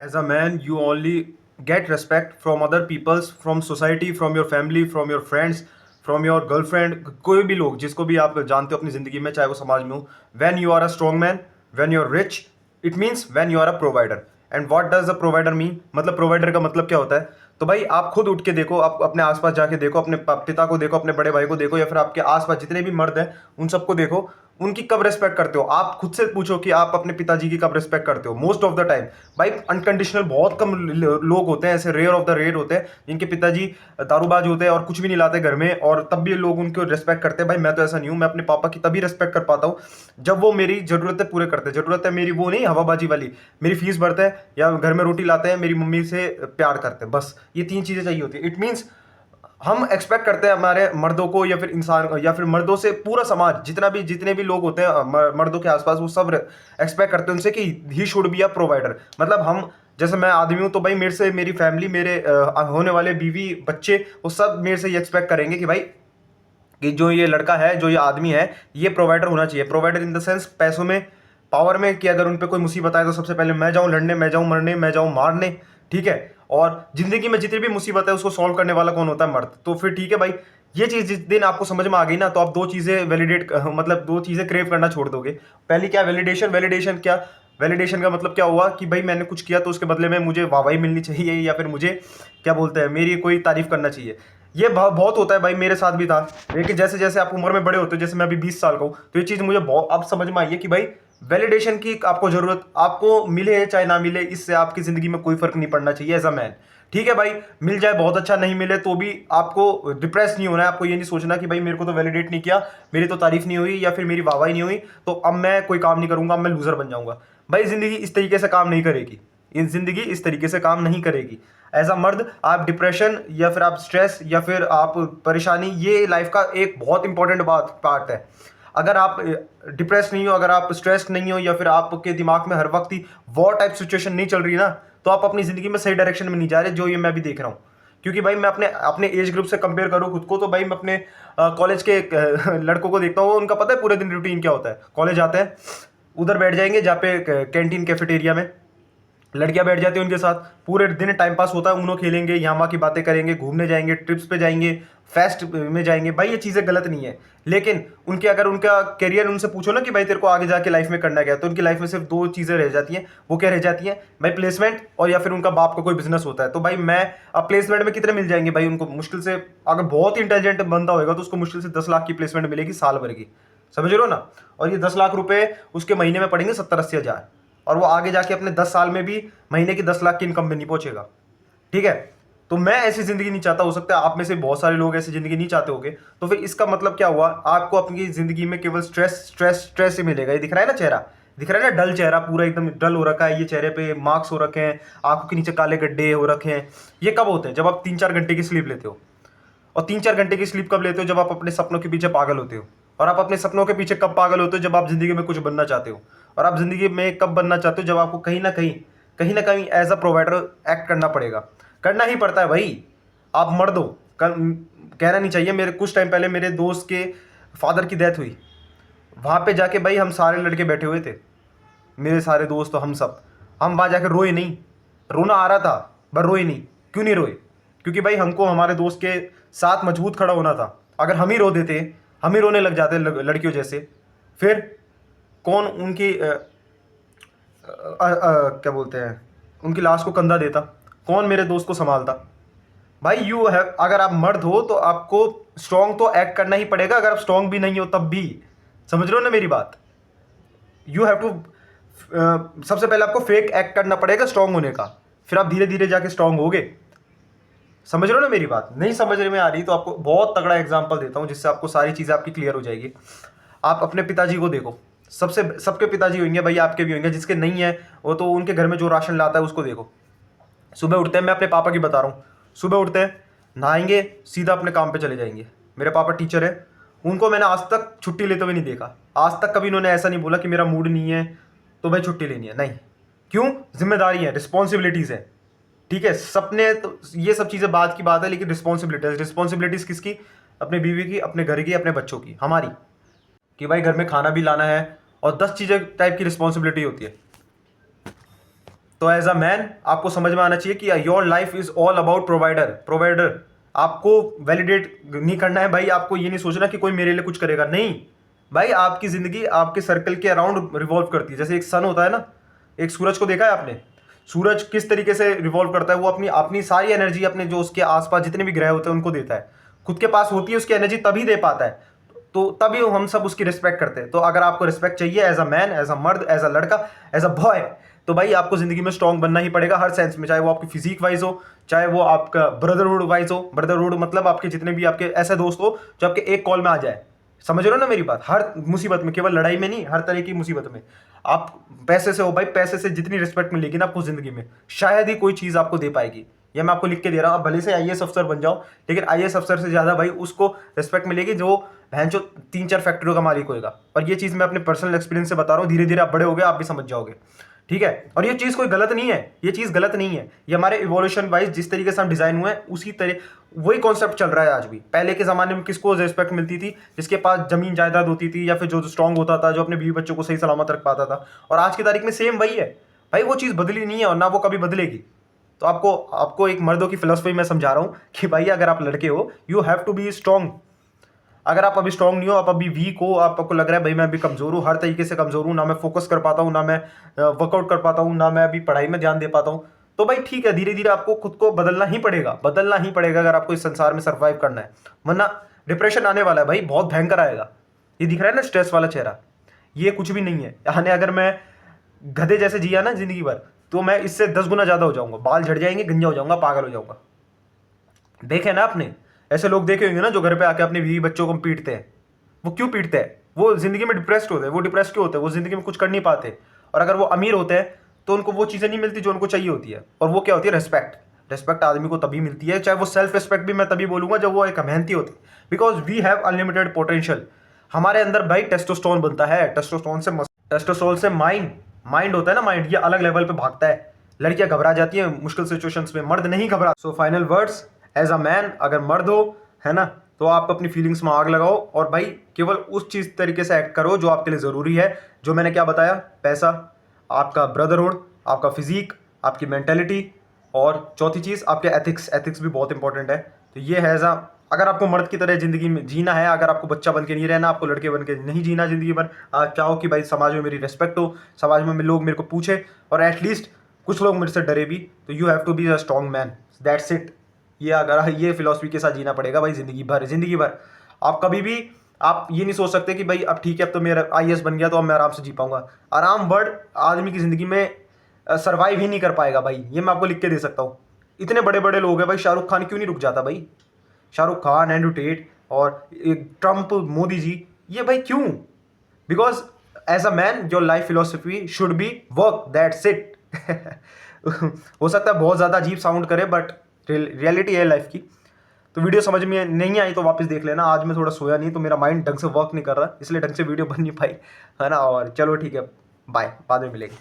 As a man, you only get respect from other people's, from society, from your family, from your friends, from your girlfriend, कोई भी लोग जिसको भी आप जानते हो अपनी ज़िंदगी में, चाहे वो समाज में हो. When you are a strong man, when you are rich, it means when you are a provider. And what does a provider mean? मतलब प्रोवाइडर का मतलब क्या होता है? तो भाई आप खुद उठ के देखो, आप अपने आसपास जाके देखो, अपने पिता को देखो, अपने बड़े भाई को देखो, या फिर आपके आसपास जितने भी मर्द हैं उन सबको देखो. उनकी कब रिस्पेक्ट करते हो? आप खुद से पूछो कि आप अपने पिताजी की कब रिस्पेक्ट करते हो. मोस्ट ऑफ द टाइम भाई अनकंडीशनल बहुत कम लोग होते हैं, ऐसे रेयर ऑफ द रेयर होते हैं जिनके पिताजी दारूबाज होते हैं और कुछ भी नहीं लाते घर में, और तब भी लोग उनको रिस्पेक्ट करते हैं. भाई मैं तो ऐसा नहीं हूँ. मैं अपने पापा की तभी रिस्पेक्ट कर पाता हूँ जब वो मेरी जरूरतें पूरे करते हैं. जरूरत है मेरी वो नहीं हवाबाजी वाली, मेरी फीस भरते हैं या घर में रोटी लाते हैं, मेरी मम्मी से प्यार करते हैं, बस ये तीन चीजें चाहिए होती है. इट मीन्स हम एक्सपेक्ट करते हैं हमारे मर्दों को, या फिर इंसान, या फिर मर्दों से पूरा समाज, जितने भी लोग होते हैं मर्दों के आसपास, वो सब एक्सपेक्ट करते हैं उनसे कि he should be a provider. मतलब हम, जैसे मैं आदमी हूं तो भाई मेरे से मेरी फैमिली, मेरे होने वाले बीवी बच्चे, वो सब मेरे से ये एक्सपेक्ट करेंगे कि भाई कि जो ये लड़का है, जो ये आदमी है, ये प्रोवाइडर होना चाहिए. प्रोवाइडर इन द सेंस पैसों में, पावर में, कि अगर उन पे कोई मुसीबत आए तो सबसे पहले मैं जाऊं लड़ने, मैं जाऊं मरने, मैं जाऊं मारने. ठीक है. और जिंदगी में जितनी भी मुसीबत है उसको सॉल्व करने वाला कौन होता है? मर्द. तो फिर ठीक है भाई, ये चीज जिस दिन आपको समझ में आ गई ना, तो आप दो चीजें वैलिडेट, मतलब दो चीजें क्रेव करना छोड़ दोगे. पहली क्या? वैलिडेशन. वैलिडेशन क्या? वैलिडेशन का मतलब क्या हुआ कि भाई मैंने कुछ किया तो उसके बदले में मुझे वाहवाही मिलनी चाहिए, या फिर मुझे क्या बोलते हैं, मेरी कोई तारीफ करना चाहिए. ये बहुत होता है भाई, मेरे साथ भी था. लेकिन जैसे जैसे आप उम्र में बड़े होते हो, जैसे मैं अभी 20 साल का हूँ, तो ये चीज़ मुझे बहुत अब समझ में आई है कि भाई वैलिडेशन की आपको जरूरत, आपको मिले चाहे ना मिले, इससे आपकी जिंदगी में कोई फर्क नहीं पड़ना चाहिए एज अ मैन. ठीक है भाई, मिल जाए बहुत अच्छा, नहीं मिले तो भी आपको डिप्रेस नहीं होना है. आपको ये नहीं सोचना कि भाई मेरे को तो वैलिडेट नहीं किया, मेरी तो तारीफ नहीं हुई, या फिर मेरी वाहवाही नहीं हुई, तो अब मैं कोई काम नहीं करूंगा, अब मैं लूजर बन जाऊंगा. भाई जिंदगी इस तरीके से काम नहीं करेगी. इन जिंदगी इस तरीके से काम नहीं करेगी. एज अ मर्द आप डिप्रेशन, या फिर आप स्ट्रेस, या फिर आप परेशानी, ये लाइफ का एक बहुत इंपॉर्टेंट पार्ट है. अगर आप डिप्रेस नहीं हो, अगर आप स्ट्रेस नहीं हो, या फिर आपके दिमाग में हर वक्त ही वॉर टाइप सिचुएशन नहीं चल रही ना, तो आप अपनी जिंदगी में सही डायरेक्शन में नहीं जा रहे, जो ये मैं भी देख रहा हूँ. क्योंकि भाई मैं अपने अपने एज ग्रुप से कंपेयर करूँ खुद को, तो भाई मैं अपने कॉलेज के लड़कों को देखता हूँ. उनका पता है पूरे दिन रूटीन क्या होता है? कॉलेज आते हैं, उधर बैठ जाएंगे जहाँ पे कैंटीन कैफेटेरिया में लड़कियां बैठ जाती हैं उनके साथ, पूरे दिन टाइम पास होता है, उनो खेलेंगे, यहाँ वहाँ की बातें करेंगे, घूमने जाएंगे, ट्रिप्स पे जाएंगे, फेस्ट में जाएंगे. भाई ये चीज़ें गलत नहीं है, लेकिन उनके अगर उनका करियर उनसे पूछो ना कि भाई तेरे को आगे जाके लाइफ में करना क्या है, तो उनकी लाइफ में सिर्फ दो चीज़ें रह जाती हैं. वो क्या रह जाती हैं भाई? प्लेसमेंट, और या फिर उनका बाप का कोई बिजनेस होता है. तो भाई मैं, अब प्लेसमेंट में कितने मिल जाएंगे भाई उनको? मुश्किल से, अगर बहुत ही इंटेलिजेंट बंदा होगा तो उसको मुश्किल से 10 लाख की प्लेसमेंट मिलेगी साल भर की. समझ रहे हो ना? और ये 10 लाख रुपए उसके महीने में पड़ेंगे 70-80 हज़ार, और वो आगे जाके अपने 10 साल में भी महीने की 10 लाख की इनकम में नहीं पहुंचेगा. ठीक है. तो मैं ऐसी जिंदगी नहीं चाहता. हो सकता है आप में से बहुत सारे लोग ऐसी जिंदगी नहीं चाहते होंगे. तो फिर इसका मतलब क्या हुआ? आपको अपनी जिंदगी में केवल स्ट्रेस स्ट्रेस स्ट्रेस ही मिलेगा. ये दिख रहा है ना चेहरा, दिख रहा है ना, डल चेहरा, पूरा एकदम डल हो रखा है. ये चेहरे पे मार्क्स हो रखे हैं, आंखों के नीचे काले गड्ढे हो रखे हैं. ये कब होते हैं? जब आप 3-4 घंटे की स्लीप लेते हो. और 3-4 घंटे की स्लीप कब लेते हो? जब आप अपने सपनों के पीछे पागल होते हो. और आप अपने सपनों के पीछे कब पागल होते हो? जब आप जिंदगी में कुछ बनना चाहते हो. और आप जिंदगी में कब बनना चाहते हो? जब आपको कहीं ना कहीं एज अ प्रोवाइडर एक्ट करना पड़ेगा. करना ही पड़ता है भाई. आप मर्द हो. कहना नहीं चाहिए. मेरे कुछ टाइम पहले मेरे दोस्त के फादर की डेथ हुई. वहाँ पे जाके भाई हम सारे लड़के बैठे हुए थे, मेरे सारे दोस्त, तो हम सब, हम वहाँ जाके रोए नहीं. रोना आ रहा था पर रोए नहीं. क्यों नहीं रोए? क्योंकि भाई हमको हमारे दोस्त के साथ मजबूत खड़ा होना था. अगर हम ही रो देते, हम ही रोने लग जाते लड़कियों जैसे, फिर कौन उनकी क्या बोलते हैं, उनकी लाश को कंधा देता? कौन मेरे दोस्त को संभालता? भाई यू है, अगर आप मर्द हो तो आपको स्ट्रांग तो एक्ट करना ही पड़ेगा. अगर आप स्ट्रांग भी नहीं हो तब भी. समझ रहे हो ना मेरी बात? यू हैव टू, सबसे पहले आपको फेक एक्ट करना पड़ेगा स्ट्रांग होने का, फिर आप धीरे धीरे जाके स्ट्रांग होगे. समझ रहे हो ना मेरी बात? नहीं समझने में आ रही तो आपको बहुत तगड़ा एग्जांपल देता हूँ जिससे आपको सारी चीज़ें आपकी क्लियर हो जाएगी. आप अपने पिताजी को देखो. सबके पिताजी होंगे भाई, आपके भी होंगे. जिसके नहीं है वो तो उनके घर में जो राशन लाता है उसको देखो. सुबह उठते हैं, मैं अपने पापा की बता रहा हूँ, सुबह उठते हैं, नहाएंगे, सीधा अपने काम पे चले जाएंगे. मेरे पापा टीचर है, उनको मैंने आज तक छुट्टी लेते हुए नहीं देखा. आज तक कभी उन्होंने ऐसा नहीं बोला कि मेरा मूड नहीं है तो भाई छुट्टी लेनी है. नहीं. क्यों? जिम्मेदारी है, रिस्पॉन्सिबिलिटीज़ है. ठीक है. सपने तो ये सब चीज़ें बात की बात है, लेकिन रिस्पॉन्सिबिलिटीज़ किसकी? अपने बीवी की, अपने घर की, अपने बच्चों की, हमारी. कि भाई घर में खाना भी लाना है, और 10 चीज़ें टाइप की रिस्पॉन्सिबिलिटी होती है. तो एज अ मैन आपको समझ में आना चाहिए कि your life is all about provider. आपको वैलिडेट नहीं करना है भाई, आपको ये नहीं सोचना कि कोई मेरे लिए कुछ करेगा, नहीं भाई, आपकी जिंदगी आपके सर्कल के अराउंड रिवॉल्व करती है। जैसे एक सन होता है ना, एक सूरज को देखा है आपने, सूरज किस तरीके से रिवॉल्व करता है, वो अपनी अपनी सारी एनर्जी अपने जो उसके आसपास जितने भी ग्रह होते हैं उनको देता है, खुद के पास होती है उसकी एनर्जी तभी दे पाता है, तो तभी हम सब उसकी रिस्पेक्ट करते हैं। तो अगर आपको रिस्पेक्ट चाहिए as a man, as a मर्द, एज अ लड़का, एज अ बॉय, तो भाई आपको जिंदगी में स्ट्रांग बनना ही पड़ेगा हर सेंस में, चाहे वो आपकी फिजिक वाइज हो, चाहे वो आपका ब्रदरहुड वाइज हो। ब्रदरहुड मतलब आपके जितने भी आपके ऐसे दोस्त हो जो आपके एक कॉल में आ जाए, समझ रहे हो ना मेरी बात, हर मुसीबत में, केवल लड़ाई में नहीं, हर तरह की मुसीबत में। आप पैसे से हो भाई, पैसे से जितनी रिस्पेक्ट मिलेगी ना आपको जिंदगी में, शायद ही कोई चीज आपको दे पाएगी। ये मैं आपको लिख के दे रहा हूँ। आप भले से आईएएस अफसर बन जाओ, लेकिन आईएएस अफसर से ज्यादा भाई उसको रिस्पेक्ट मिलेगी जो बहन जो 3-4 फैक्ट्रियों का मालिक होगा। और ये चीज मैं अपने पर्सनल एक्सपीरियंस से बता रहा हूँ, धीरे धीरे आप बड़े हो गए, आप भी समझ जाओगे, ठीक है। और ये चीज कोई गलत नहीं है, ये चीज गलत नहीं है, ये हमारे इवोल्यूशन वाइज जिस तरीके से हम डिजाइन हुए हैं उसी तरह वही कॉन्सेप्ट चल रहा है आज भी। पहले के जमाने में किसको रिस्पेक्ट मिलती थी? जिसके पास जमीन जायदाद होती थी, या फिर जो स्ट्रांग होता था, जो अपने बीवी बच्चों को सही सलामत रख पाता था। और आज की तारीख में सेम वही है भाई, वो चीज बदली नहीं है और ना वो कभी बदलेगी। तो आपको आपको एक मर्दों की फिलोसफी मैं समझा रहा हूँ कि भाई अगर आप लड़के हो, you have to be strong. अगर आप अभी स्ट्रांग नहीं हो, आप अभी वीक हो, आपको लग रहा है भाई मैं अभी कमजोर हूँ, हर तरीके से कमजोर हूँ, ना मैं फोकस कर पाता हूँ, ना मैं वर्कआउट कर पाता हूँ, ना मैं अभी पढ़ाई में ध्यान दे पाता हूँ, तो भाई ठीक है, धीरे धीरे आपको खुद को बदलना ही पड़ेगा अगर आपको इस संसार में सर्वाइव करना है। वरना डिप्रेशन आने वाला है भाई, बहुत भयंकर आएगा। ये दिख रहा है ना स्ट्रेस वाला चेहरा, ये कुछ भी नहीं है। यानी अगर मैं गधे जैसे जिया ना जिंदगी भर, तो मैं इससे 10 गुना ज्यादा हो जाऊंगा, बाल झड़ जाएंगे, गंजा हो जाऊंगा, पागल हो जाऊंगा। देखे ना आपने ऐसे लोग देखे होंगे ना जो घर पे आके अपने बीवी बच्चों को पीटते हैं। वो क्यों पीटते हैं? वो जिंदगी में डिप्रेस्ड होते हैं। वो डिप्रेस्ड क्यों होते हैं? वो जिंदगी में कुछ कर नहीं पाते। और अगर वो अमीर होते हैं तो उनको वो चीज़ें नहीं मिलती जो उनको चाहिए होती है। और वो क्या होती है? रिस्पेक्ट। रिस्पेक्ट आदमी को तभी मिलती है, चाहे वो सेल्फ रिस्पेक्ट भी मैं तभी बोलूंगा जब वो एक मेहनती होती है। Because we have unlimited potential. हमारे अंदर भाई टेस्टोस्टेरोन बनता है, टेस्टोस्टेरोन से माइंड होता है ना, माइंड ये अलग लेवल पे भागता है। लड़कियां घबरा जाती हैं मुश्किल सिचुएशंस में, मर्द नहीं घबरा। So final words, as a man अगर मर्द हो, है ना, तो आप अपनी फीलिंग्स में आग लगाओ और भाई केवल उस चीज तरीके से एक्ट करो जो आपके लिए जरूरी है। जो मैंने क्या बताया, पैसा, आपका ब्रदरहुड, आपका फिजिक, आपकी मेंटेलिटी, और चौथी चीज आपके एथिक्स। एथिक्स भी बहुत इंपॉर्टेंट है। तो ये है ऐसा, अगर आपको मर्द की तरह जिंदगी में जीना है, अगर आपको बच्चा बन के नहीं रहना, आपको लड़के बन के नहीं जीना जिंदगी भर, आप चाहो कि भाई समाज में मेरी रिस्पेक्ट हो, समाज में लोग मेरे को पूछे और एटलीस्ट कुछ लोग मेरे से डरे भी, तो you have to be a strong man, that's it. ये अगर ये फिलॉसफी के साथ जीना पड़ेगा भाई जिंदगी भर। आप कभी भी आप ये नहीं सोच सकते कि भाई अब ठीक है, अब तो मेरा आईएएस बन गया तो अब मैं आराम से जी पाऊंगा। आराम वर्ड आदमी की जिंदगी में सर्वाइव ही नहीं कर पाएगा भाई, ये मैं आपको लिख के दे सकता हूँ। इतने बड़े बड़े लोग हैं भाई, शाहरुख खान क्यों नहीं रुक जाता भाई? शाहरुख खान, एंड्रू टेट और ट्रंप, मोदी जी, ये भाई क्यों? Because as a man your life philosophy should be work, that's it. हो सकता है बहुत ज़्यादा अजीब साउंड करे, बट रियलिटी है लाइफ की। तो वीडियो समझ में नहीं आई तो वापस देख लेना। आज मैं थोड़ा सोया नहीं तो मेरा माइंड ढंग से वर्क नहीं कर रहा, इसलिए ढंग से वीडियो बन नहीं पाई, है ना। और चलो ठीक है, बाय, बाद में मिलेंगे।